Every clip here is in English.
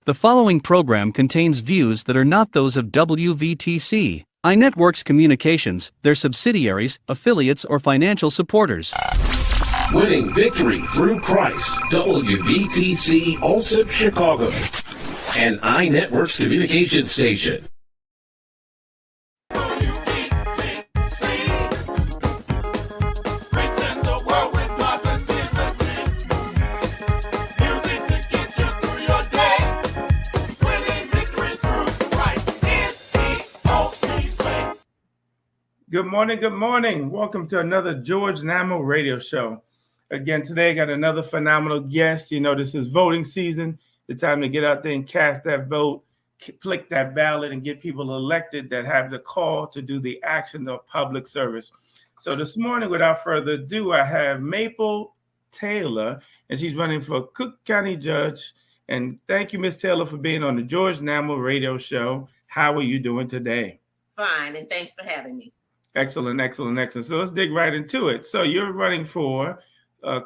The following program contains views that are not those of WVTC, iNetworks Communications, their subsidiaries, affiliates, or financial supporters. Winning victory through Christ, WVTC Allsip Chicago, an iNetworks communication station. Good morning, good morning. Welcome to another George Namho radio show. Again, today I got another phenomenal guest. You know, this is voting season. The time to get out there and cast that vote, click that ballot, and get people elected that have the call to do the action of public service. So this morning, without further ado, I have Mable Taylor, and she's running for Cook County Judge. And thank you, Ms. Taylor, for being on the George Namho radio show. How are you doing today? Fine, and thanks for having me. Excellent. So let's dig right into it. So you're running for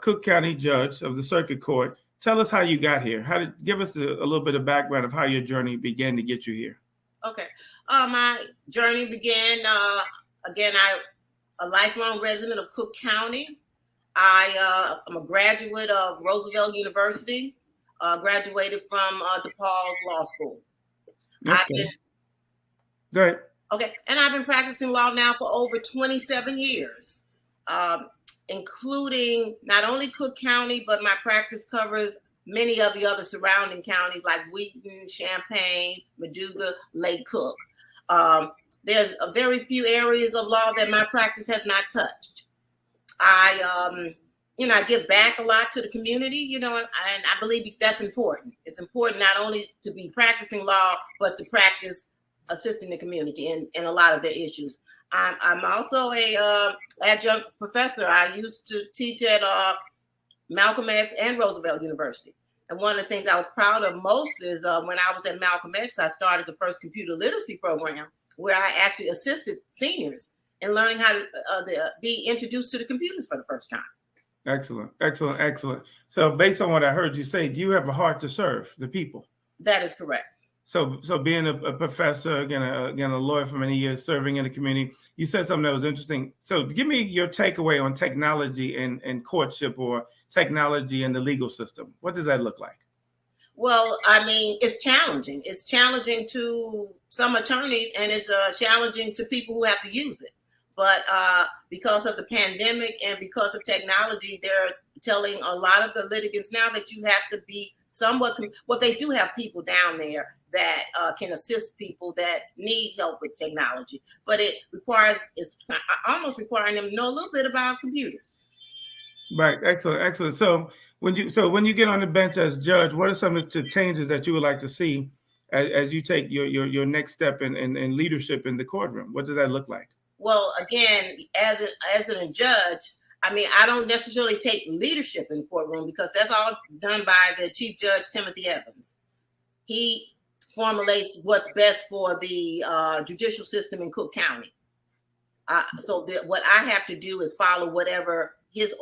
Cook County Judge of the Circuit Court. Tell us how you got here. Give us a little bit of background of how your journey began to get you here. Okay. My journey began, I'm a lifelong resident of Cook County. I'm a graduate of Roosevelt University, graduated from DePaul's Law School. Okay. Go ahead. Okay, and I've been practicing law now for over 27 years, including not only Cook County, but my practice covers many of the other surrounding counties like Wheaton, Champaign, Meduga, Lake Cook. There's a very few areas of law that my practice has not touched. I give back a lot to the community, and I believe that's important. It's important not only to be practicing law, but to practice assisting the community in a lot of their issues. I'm also a adjunct professor. I used to teach at Malcolm X and Roosevelt University. And one of the things I was proud of most is when I was at Malcolm X, I started the first computer literacy program where I actually assisted seniors in learning how to be introduced to the computers for the first time. Excellent. So based on what I heard you say, you have a heart to serve the people. That is correct. So being a professor, again, a lawyer for many years, serving in the community, you said something that was interesting. So give me your takeaway on technology and courtship, or technology in the legal system. What does that look like? Well, it's challenging. It's challenging to some attorneys, and it's challenging to people who have to use it. But because of the pandemic and because of technology, they're telling a lot of the litigants now that you have to be somewhat, they do have people down there that can assist people that need help with technology, but it's almost requiring them to know a little bit about computers. Right. Excellent. So when you get on the bench as judge, what are some of the changes that you would like to see as you take your next step in leadership in the courtroom? What does that look like? Well, again, as a judge, I don't necessarily take leadership in the courtroom because that's all done by the Chief Judge Timothy Evans. He formulates what's best for the judicial system in Cook County. So what I have to do is follow whatever his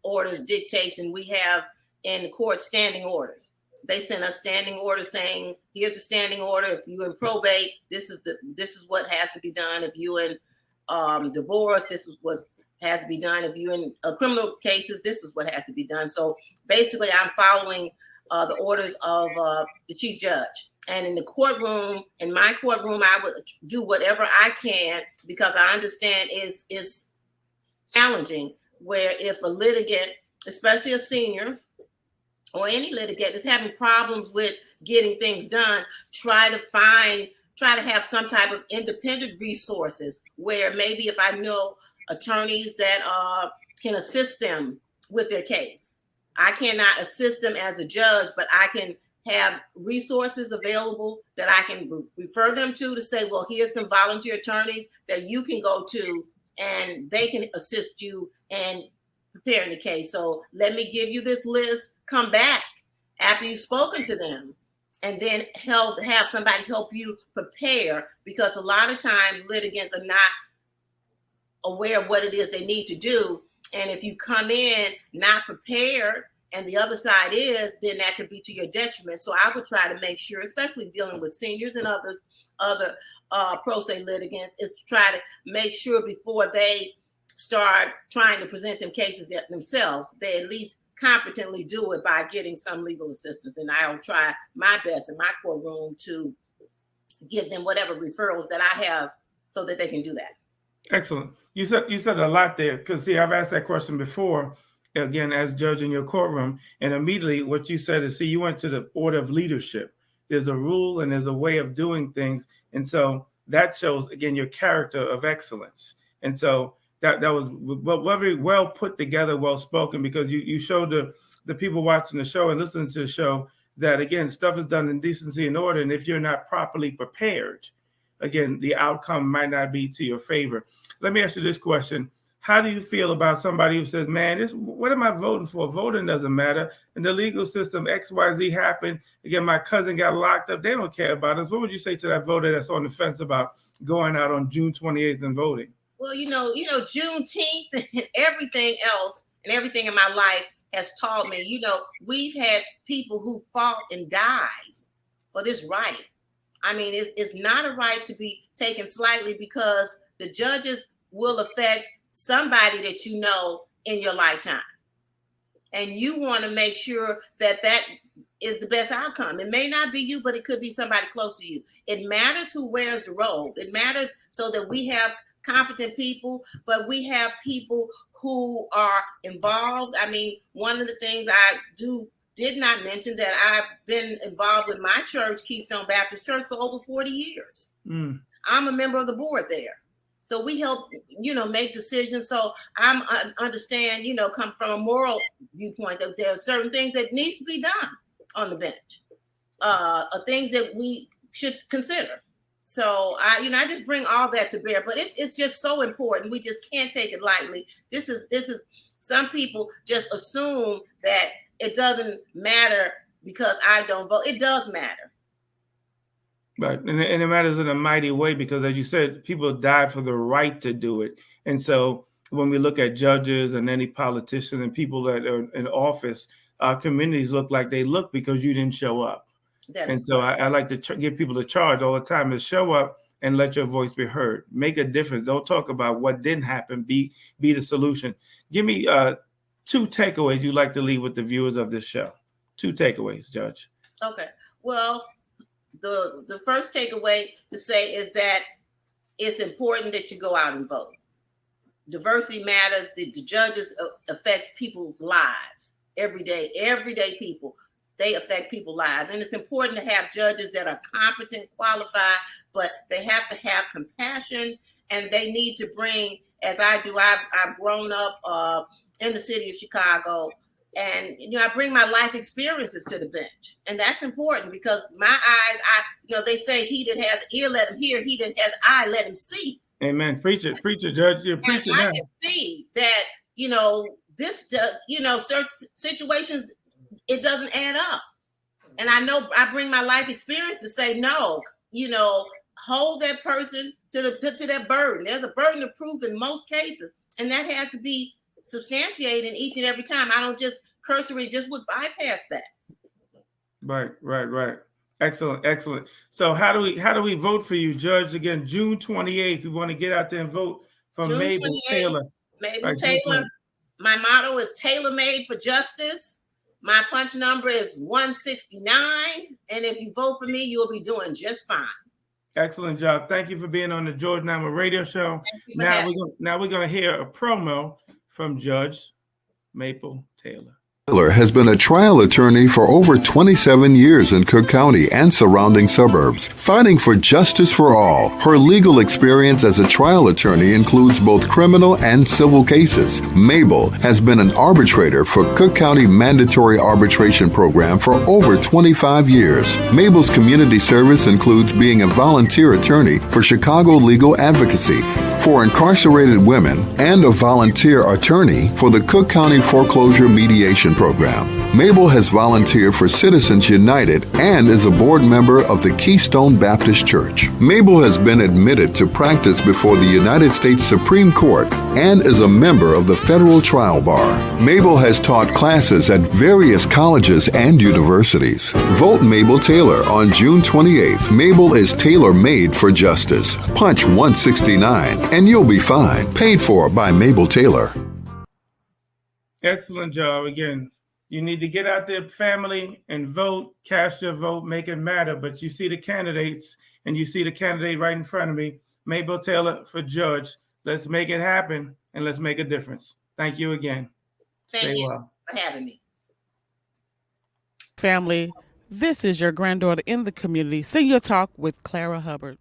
orders dictates, and we have in the court standing orders. They send us standing orders saying, here's a standing order. If you in probate, this is what has to be done. If you in divorce, this is what has to be done. If you in criminal cases, this is what has to be done. So basically, I'm following the orders of the chief judge. And in the courtroom, in my courtroom, I would do whatever I can because I understand it's challenging where if a litigant, especially a senior or any litigant, is having problems with getting things done, try to have some type of independent resources where maybe if I know attorneys that can assist them with their case. I cannot assist them as a judge, but I can have resources available that I can refer them to say, well, here's some volunteer attorneys that you can go to and they can assist you in preparing the case. So let me give you this list, come back after you've spoken to them, and then have somebody help you prepare, because a lot of times litigants are not aware of what it is they need to do. And if you come in not prepared And the other side is then that could be to your detriment. So I would try to make sure, especially dealing with seniors and other pro se litigants, is to try to make sure before they start trying to present them cases themselves, they at least competently do it by getting some legal assistance. And I'll try my best in my courtroom to give them whatever referrals that I have so that they can do that. Excellent. You said a lot there, because see, I've asked that question before, again, as judge in your courtroom, and immediately what you said is, see, you went to the order of leadership. There's a rule and there's a way of doing things. And so that shows, again, your character of excellence. And so that was very well put together, well spoken, because you showed the people watching the show and listening to the show that, again, stuff is done in decency and order. And if you're not properly prepared, again, the outcome might not be to your favor. Let me ask you this question. How do you feel about somebody who says, man, what am I voting for? Voting doesn't matter. In the legal system, XYZ happened. Again, my cousin got locked up. They don't care about us. What would you say to that voter that's on the fence about going out on June 28th and voting? Well, Juneteenth and everything else and everything in my life has taught me, we've had people who fought and died for this right. I mean, it's not a right to be taken slightly, because the judges will affect somebody that you know in your lifetime. And you want to make sure that is the best outcome. It may not be you, but it could be somebody close to you. It matters who wears the robe. It matters so that we have competent people, but we have people who are involved. I mean, one of the things I did not mention that I've been involved with my church, Keystone Baptist Church, for over 40 years. I'm a member of the board there. So we help, make decisions. So I understand, come from a moral viewpoint that there are certain things that needs to be done on the bench, things that we should consider. So I just bring all that to bear, but it's just so important. We just can't take it lightly. This is some people just assume that it doesn't matter because I don't vote. It does matter. Right. And it matters in a mighty way, because as you said, people die for the right to do it. And so when we look at judges and any politician and people that are in office, our communities look like they look because you didn't show up. So I like to give people the charge all the time is show up and let your voice be heard. Make a difference. Don't talk about what didn't happen. Be the solution. Give me 2 takeaways you'd like to leave with the viewers of this show. 2 takeaways, Judge. Okay. Well, the first takeaway to say is that it's important that you go out and vote. Diversity matters. The judges affects people's lives every day. Everyday people. They affect people's lives. And it's important to have judges that are competent, qualified, but they have to have compassion, and they need to bring, as I do, I've grown up in the city of Chicago, and I bring my life experiences to the bench. And that's important, because my eyes, they say he that has ear, let him hear. He that has eye, let him see. Amen. Preacher, Judge. You're preaching. I can see that, this does, certain situations, it doesn't add up. And I know I bring my life experience to say, no, hold that person to that burden. There's a burden of proof in most cases, and that has to be substantiated each and every time. I don't just cursory just would bypass that. Right. Excellent. So how do we vote for you, Judge? Again, June 28th. We want to get out there and vote for Mable Taylor. Mable Taylor. My motto is tailor-made for justice. My punch number is 169. And if you vote for me, you'll be doing just fine. Excellent job. Thank you for being on the George Namho Radio Show. Now we're going to hear a promo from Judge Mable Taylor. Taylor has been a trial attorney for over 27 years in Cook County and surrounding suburbs, fighting for justice for all. Her legal experience as a trial attorney includes both criminal and civil cases. Mable has been an arbitrator for Cook County Mandatory Arbitration Program for over 25 years. Mable's community service includes being a volunteer attorney for Chicago Legal Advocacy for incarcerated women and a volunteer attorney for the Cook County Foreclosure Mediation program. Mable has volunteered for Citizens United and is a board member of the Keystone Baptist Church. Mable has been admitted to practice before the United States Supreme Court and is a member of the Federal Trial Bar. Mable has taught classes at various colleges and universities. Vote Mable Taylor on June 28th. Mable is tailor-made for justice. Punch 169 and you'll be fine. Paid for by Mable Taylor. Excellent job. Again, you need to get out there, family, and vote. Cast your vote, make it matter. But you see the candidates, and you see the candidate right in front of me, Mable Taylor for judge. Let's make it happen, and let's make a difference. Thank you again. Thank you for having me. Family, this is your granddaughter in the community. Senior Talk with Clara Hubbard.